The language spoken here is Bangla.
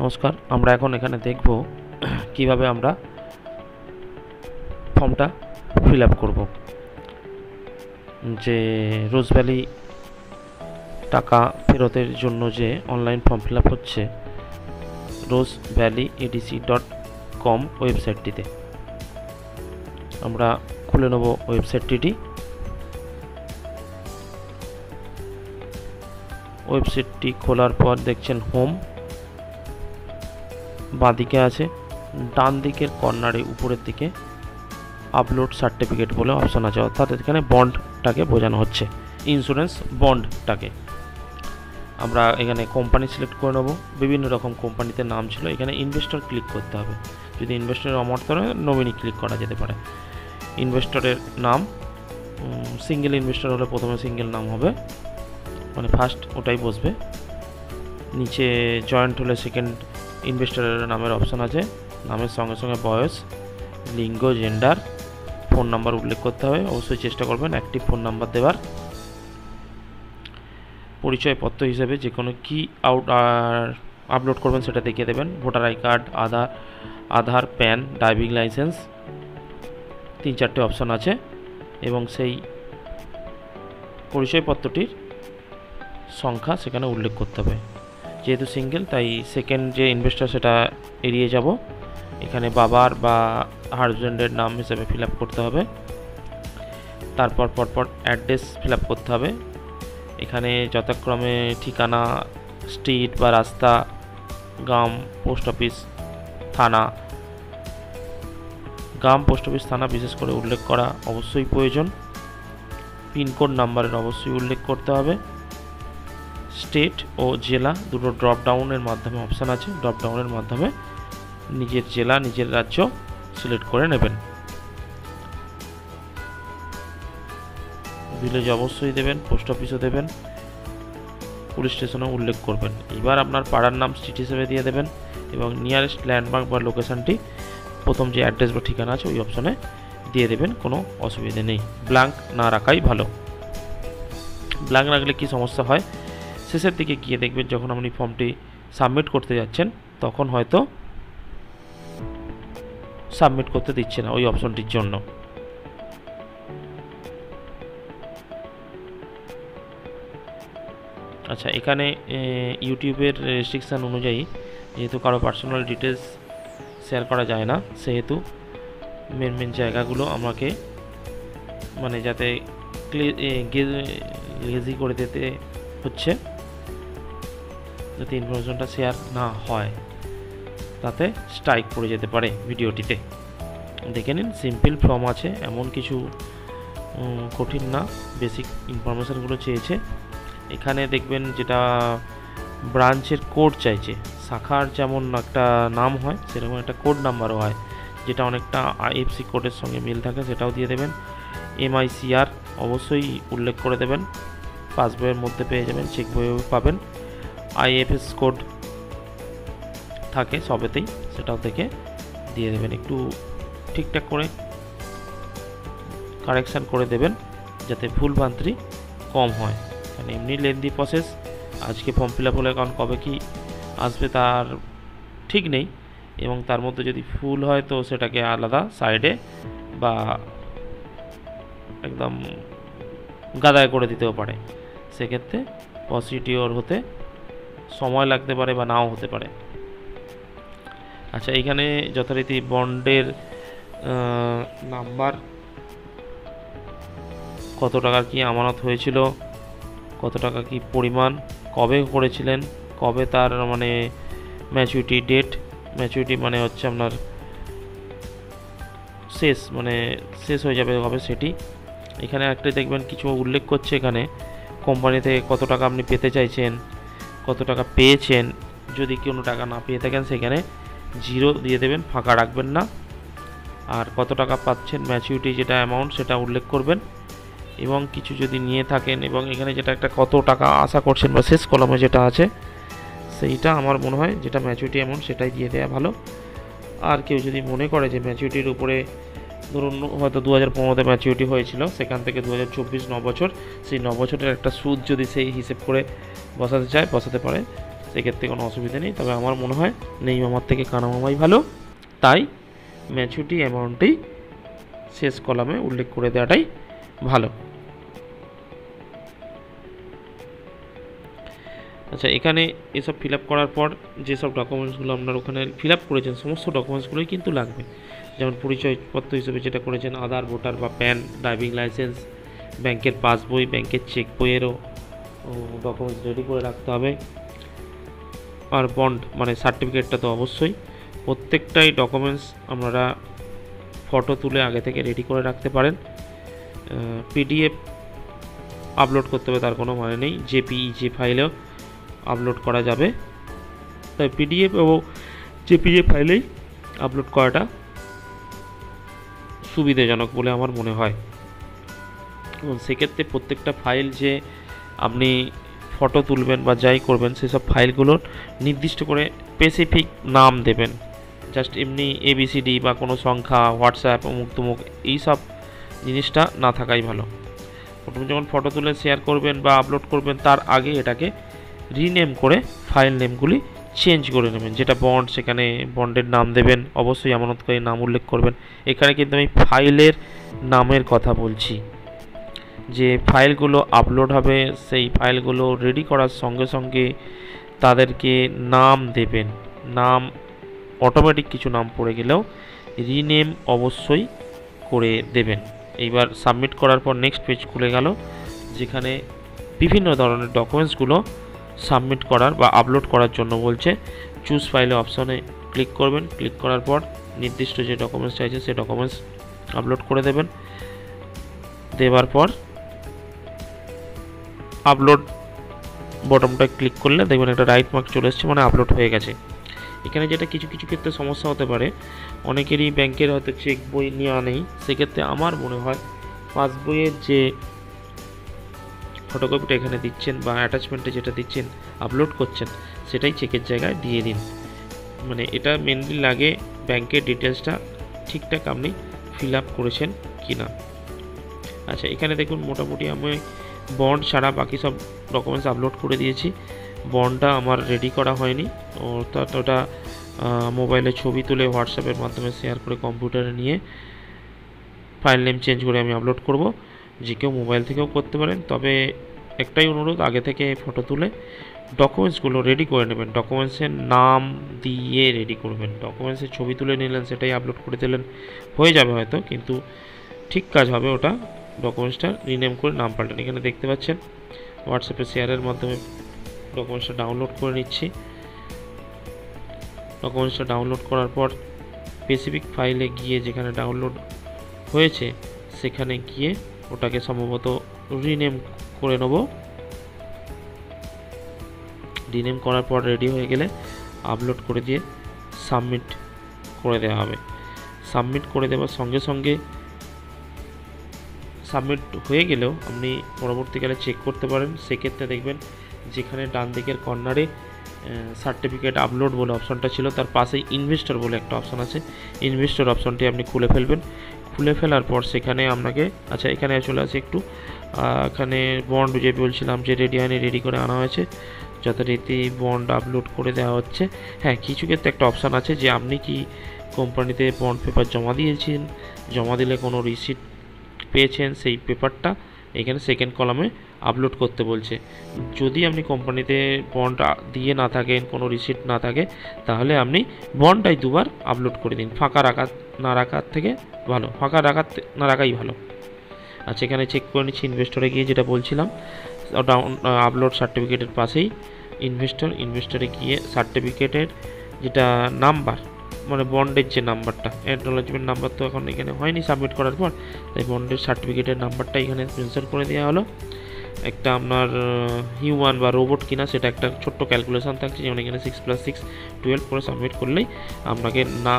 নমস্কার, আমরা এখন এখানে দেখব কিভাবে আমরা ফর্মটা ফিল আপ করব। যে রোজ ভ্যালি টাকা ফেরতের জন্য যে অনলাইন ফর্ম ফিল আপ হচ্ছে rozevalleyedc.com ওয়েবসাইটটিতে, আমরা খুলে নেব ওয়েবসাইটটি খোলার পর দেখছেন হোম, বাঁদিকে আছে, ডান দিকের কর্নারে উপরের দিকে আপলোড সার্টিফিকেট বলে অপশান আছে, অর্থাৎ এখানে বন্ডটাকে বোঝানো হচ্ছে, ইন্স্যুরেন্স বন্ডটাকে। আমরা এখানে কোম্পানি সিলেক্ট করে নেব। বিভিন্ন রকম কোম্পানিতে নাম ছিল, এখানে ইনভেস্টর ক্লিক করতে হবে। যদি ইনভেস্টরের অমর্থ হয় নমিনি ক্লিক করা যেতে পারে। ইনভেস্টরের নাম সিঙ্গেল ইনভেস্টর হলে প্রথমে সিঙ্গেল নাম হবে, মানে ফার্স্ট ওটাই বসবে। নিচে জয়েন্ট হলে সেকেন্ড ইনভেস্টরের নামের অপশান আছে। নামের সঙ্গে সঙ্গে বয়স, লিঙ্গ, জেন্ডার, ফোন নাম্বার উল্লেখ করতে হবে। অবশ্যই চেষ্টা করবেন অ্যাক্টিভ ফোন নাম্বার দেওয়ার। পরিচয়পত্র হিসেবে যে কোনো কি আপলোড করবেন সেটা দেখিয়ে দেবেন। Voter ID card, Aadhaar, PAN, driving licence, 3-4টে অপশান আছে এবং সেই পরিচয়পত্রটির সংখ্যা সেখানে উল্লেখ করতে হবে। যেহেতু সিঙ্গেল তাই সেকেন্ড যে ইনভেস্টর সেটা এড়িয়ে যাব। এখানে বাবার বা হাজব্যান্ডের নাম হিসেবে ফিল আপ করতে হবে। তারপর পরপর অ্যাড্রেস ফিল আপ করতে হবে। এখানে যথাক্রমে ঠিকানা, স্ট্রিট বা রাস্তা, গ্রাম, পোস্ট অফিস, থানা, গ্রাম, পোস্ট অফিস, থানা বিশেষ করে উল্লেখ করা অবশ্যই প্রয়োজন। পিনকোড নাম্বারের অবশ্যই উল্লেখ করতে হবে। স্টেট ও জেলা দুটো ড্রপ ডাউনের মাধ্যমে অপশান আছে, ড্রপ ডাউনের মাধ্যমে নিজের জেলা, নিজের রাজ্য সিলেক্ট করে নেবেন। ভিলেজ অবশ্যই দেবেন, পোস্ট অফিসও দেবেন, পুলিশ স্টেশনও উল্লেখ করবেন। এবার আপনার পাড়ার নাম স্ট্রিট হিসেবে দিয়ে দেবেন এবং নিয়ারেস্ট ল্যান্ডমার্ক বা লোকেশানটি প্রথম যে অ্যাড্রেস বা ঠিকানা আছে ওই অপশানে দিয়ে দেবেন, কোনো অসুবিধে নেই। ব্ল্যাঙ্ক না রাখাই ভালো। ব্ল্যাঙ্ক রাখলে কি সমস্যা হয়, শেষের দিকে গিয়ে দেখবেন যখন আপনি ফর্মটি সাবমিট করতে যাচ্ছেন তখন হয়তো সাবমিট করতে দিচ্ছে না ওই অপশনটির জন্য। আচ্ছা, এখানে ইউটিউবের রেস্ট্রিকশান অনুযায়ী যেহেতু কারো পার্সোনাল ডিটেলস শেয়ার করা যায় না, সেহেতু মেন জায়গাগুলো আমাকে মানে যাতে লেজি করে দিতে হচ্ছে, যাতে ইনফরমেশনটা শেয়ার না হয়, তাতে স্ট্রাইক পড়ে যেতে পারে ভিডিওটিতে। দেখে নিন, সিম্পল ফর্ম আছে, এমন কিছু কঠিন না, বেসিক ইনফরমেশানগুলো চেয়েছে। এখানে দেখবেন যেটা ব্রাঞ্চের কোড চাইছে, শাখার যেমন একটা নাম হয় সেরকম একটা কোড নাম্বারও হয়, যেটা অনেকটা আইএফসি কোডের সঙ্গে মিল থাকে, সেটাও দিয়ে দেবেন। MICR অবশ্যই উল্লেখ করে দেবেন, পাসবইয়ের মধ্যে পেয়ে যাবেন, চেক বইয়েও পাবেন। IFS কোড থাকে সবেতেই, সেটাও থেকে দিয়ে দেবেন। একটু ঠিকঠাক করে কারেকশান করে দেবেন যাতে ভুল ভ্রান্তি কম হয়, কারণ এমনি লেন্দি প্রসেস। আজকে ফর্ম ফিল আপ হলে কারণ কবে কি আসবে তার ঠিক নেই, এবং তার মধ্যে যদি ভুল হয় তো সেটাকে আলাদা সাইডে বা একদম গাদায় করে দিতেও পারে, সেক্ষেত্রে প্রসিডিওর হতে সময় লাগতে পারে বা নাও হতে পারে। আচ্ছা, এইখানে যথারীতি বন্ডের নাম্বার, কত টাকার কি আমানত হয়েছিল, কত টাকা কি পরিমাণ, কবে করেছিলেন, কবে তার মানে ম্যাচুরিটি ডেট, ম্যাচুরিটি মানে হচ্ছে আপনার শেষ হয়ে যাবে কবে সেটি। এখানে একটা দেখবেন কিছু উল্লেখ করছে, এখানে কোম্পানি থেকে কত টাকা আপনি পেতে চাইছেন, কত টাকা পেয়েছেন। যদি কোনো টাকা না পেয়ে থাকেন সেখানে 0 দিয়ে দেবেন, ফাঁকা রাখবেন না। আর কত টাকা পাচ্ছেন ম্যাচুরিটি যেটা অ্যামাউন্ট সেটা উল্লেখ করবেন, এবং কিছু যদি নিয়ে থাকেন এবং এখানে যেটা একটা কত টাকা আশা করছেন বা শেষ কলামে যেটা আছে সেইটা আমার মনে হয় যেটা ম্যাচুরিটি অ্যামাউন্ট সেটাই দিয়ে দেওয়া ভালো। আর কেউ যদি মনে করে যে ম্যাচুরিটির উপরে ধরুন হয়তো 2015-তে ম্যাচুরিটি হয়েছিল, সেখান থেকে 2024 9 বছর, সেই 9 বছরের একটা সুদ যদি সেই হিসেব করে বসাতে চায় বসাতে পারে, সেক্ষেত্রে কোনো অসুবিধা নেই। তবে আমার মনে হয় নেই মামার থেকে কানা মামাই ভালো, তাই ম্যাচুরিটি অ্যামাউন্টেই শেষ কলামে উল্লেখ করে দেওয়াটাই ভালো। আচ্ছা, এখানে এসব ফিল আপ করার পর যেসব ডকুমেন্টসগুলো আপনার ওখানে ফিল আপ করেছেন সমস্ত ডকুমেন্টসগুলোই কিন্তু লাগবে। যেমন পরিচয়পত্র হিসেবে যেটা করেছেন আধার, ভোটার বা প্যান, ড্রাইভিং লাইসেন্স, ব্যাংকের পাসবই, ব্যাংকের চেক বইয়েরও ডকুমেন্টস রেডি করে রাখতে হবে। আর বন্ড মানে সার্টিফিকেটটা তো অবশ্যই, প্রত্যেকটাই ডকুমেন্টস আপনারা ফটো তুলে আগে থেকে রেডি করে রাখতে পারেন। পিডিএফ আপলোড করতে হবে তার কোনো মানে নেই, জেপিইজি ফাইলেও আপলোড করা যাবে। তাই পিডিএফ এবং জেপিজি ফাইলেই আপলোড করাটা সুবিধাজনক বলে আমার মনে হয়। এবং সেক্ষেত্রে প্রত্যেকটা ফাইল যে আপনি ফটো তুলবেন বা যাই করবেন সেসব ফাইলগুলোর নির্দিষ্ট করে স্পেসিফিক নাম দেবেন। জাস্ট এমনি এবিসিডি বা কোনো সংখ্যা, হোয়াটসঅ্যাপ, অমুক তুমুক এইসব জিনিসটা না থাকাই ভালো। প্রথমে যখন ফটো তুলে শেয়ার করবেন বা আপলোড করবেন তার আগে এটাকে রিনেম করে ফাইল নেমগুলি চেঞ্জ করে নেবেন। যেটা বন্ড সেখানে বন্ডের নাম দেবেন, অবশ্যই আমানতকারী নাম উল্লেখ করবেন। এখানে কিন্তু আমি ফাইলের নামের কথা বলছি। যে ফাইলগুলো আপলোড হবে সেই ফাইলগুলো রেডি করার সঙ্গে সঙ্গে তাদেরকে নাম দেবেন। নাম অটোমেটিক কিছু নাম পড়ে গেলেও রিনেম অবশ্যই করে দেবেন। এইবার সাবমিট করার পর নেক্সট পেজ খুলে গেল, যেখানে বিভিন্ন ধরনের ডকুমেন্টসগুলো সাবমিট করার বা আপলোড করার জন্য বলছে। চুজ ফাইলে অপশনে ক্লিক করবেন, ক্লিক করার পর নির্দিষ্ট যে ডকুমেন্টস চাইছে সেই ডকুমেন্টস আপলোড করে দেবেন। দেওয়ার পর আপলোড বটমটা ক্লিক করলে দেখবেন একটা রাইট মার্ক চলে এসছে, মানে আপলোড হয়ে গেছে। এখানে যেটা কিছু কিছু ক্ষেত্রে সমস্যা হতে পারে, অনেকেরই ব্যাংকের হয়তো চেক বই নেওয়া নেই, সেক্ষেত্রে আমার মনে হয় পাসবইয়ের যে ফটোকপিটা এখানে দিচ্ছেন বা অ্যাটাচমেন্টে যেটা দিচ্ছেন আপলোড করছেন সেটাই চেকের জায়গায় দিয়ে দিন। মানে এটা মেনলি লাগে ব্যাংকের ডিটেলসটা ঠিকঠাক আপনি ফিল আপ করেছেন কি না। আচ্ছা, এখানে দেখুন মোটামুটি আমি বন্ড ছাড়া বাকি সব ডকুমেন্টস আপলোড করে দিয়েছি। বন্ডটা আমার রেডি করা হয়নি, অর্থাৎ ওটা মোবাইলে ছবি তুলে হোয়াটসঅ্যাপের মাধ্যমে শেয়ার করে কম্পিউটারে নিয়ে ফাইল নেম চেঞ্জ করে আমি আপলোড করব। যে কেউ মোবাইল থেকেও করতে পারেন, তবে একটাই অনুরোধ, আগে থেকে ফটো তুলে ডকুমেন্টসগুলো রেডি করে নেবেন। ডকুমেন্টসের নাম দিয়ে রেডি করবেন। ডকুমেন্টসের ছবি তুলে নিলেন, সেটাই আপলোড করে দিলেন, হয়ে যাবে হয়তো, কিন্তু ঠিক কাজ হবে ওটা ডকুমেন্টসটা রিনেম করে নাম পাল্টান। এখানে দেখতে পাচ্ছেন হোয়াটসঅ্যাপে শেয়ারের মাধ্যমে ডকুমেন্টসটা ডাউনলোড করে নিচ্ছি। ডকুমেন্টসটা ডাউনলোড করার পর স্পেসিফিক ফাইলে গিয়ে যেখানে ডাউনলোড হয়েছে সেখানে গিয়ে ওটাকে সম্ভবত রিনেম করে নেব। রিনেম করার পর রেডি হয়ে গেলে আপলোড করে দিয়ে সাবমিট করে দেওয়া হবে। সাবমিট করে দেওয়ার সঙ্গে সঙ্গে সাবমিট হয়ে গেলেও আপনি পরবর্তীকালে চেক করতে পারেন। সেক্ষেত্রে দেখবেন যেখানে ডান দিকের কর্নারে সার্টিফিকেট আপলোড বলে অপশনটা ছিল তার পাশেই ইনভেস্টর বলে একটা অপশন আছে। ইনভেস্টর অপশনটি আপনি খুলে ফেলবেন। খুলে ফেলার পর সেখানে আপনাকে এখানে চলে আসে একটু, এখানে বন্ড যে বলছিলাম যে রেডি হয়নি, রেডি করে আনা হয়েছে, যথারীতি বন্ড আপলোড করে দেওয়া হচ্ছে। হ্যাঁ, কিছু ক্ষেত্রে একটা অপশান আছে যে আপনি কি কোম্পানিতে বন্ড পেপার জমা দিয়েছেন, জমা দিলে কোনো রিসিট পেয়েছেন, সেই পেপারটা এখানে সেকেন্ড কলামে আপলোড করতে বলছে। যদি আপনি কোম্পানিতে বন্ড দিয়ে না থাকেন, কোনো রিসিট না থাকে, তাহলে আপনি বন্ডটাই দুবার আপলোড করে দিন। ফাঁকা না রাখার থেকে ভালো, ফাঁকা না রাখাই ভালো। আচ্ছা, এখানে চেক করে নিচ্ছি ইনভেস্টরে গিয়ে, যেটা বলছিলাম ওটা আপলোড সার্টিফিকেটের পাশেই ইনভেস্টরে গিয়ে সার্টিফিকেটের যেটা নাম্বার, মানে বন্ডের যে নাম্বারটা, অ্যাকনলেজমেন্ট নাম্বার তো এখন এখানে হয়নি সাবমিট করার পর, তাই বন্ডের সার্টিফিকেটের নাম্বারটা এখানে মেনশন করে দেওয়া হলো। একটা আপনার হিউম্যান বা রোবট কিনা সেটা একটা ছোট্ট ক্যালকুলেশন থাকছে, যেমন এখানে 6+6 12 করে সাবমিট করলেই আপনাকে না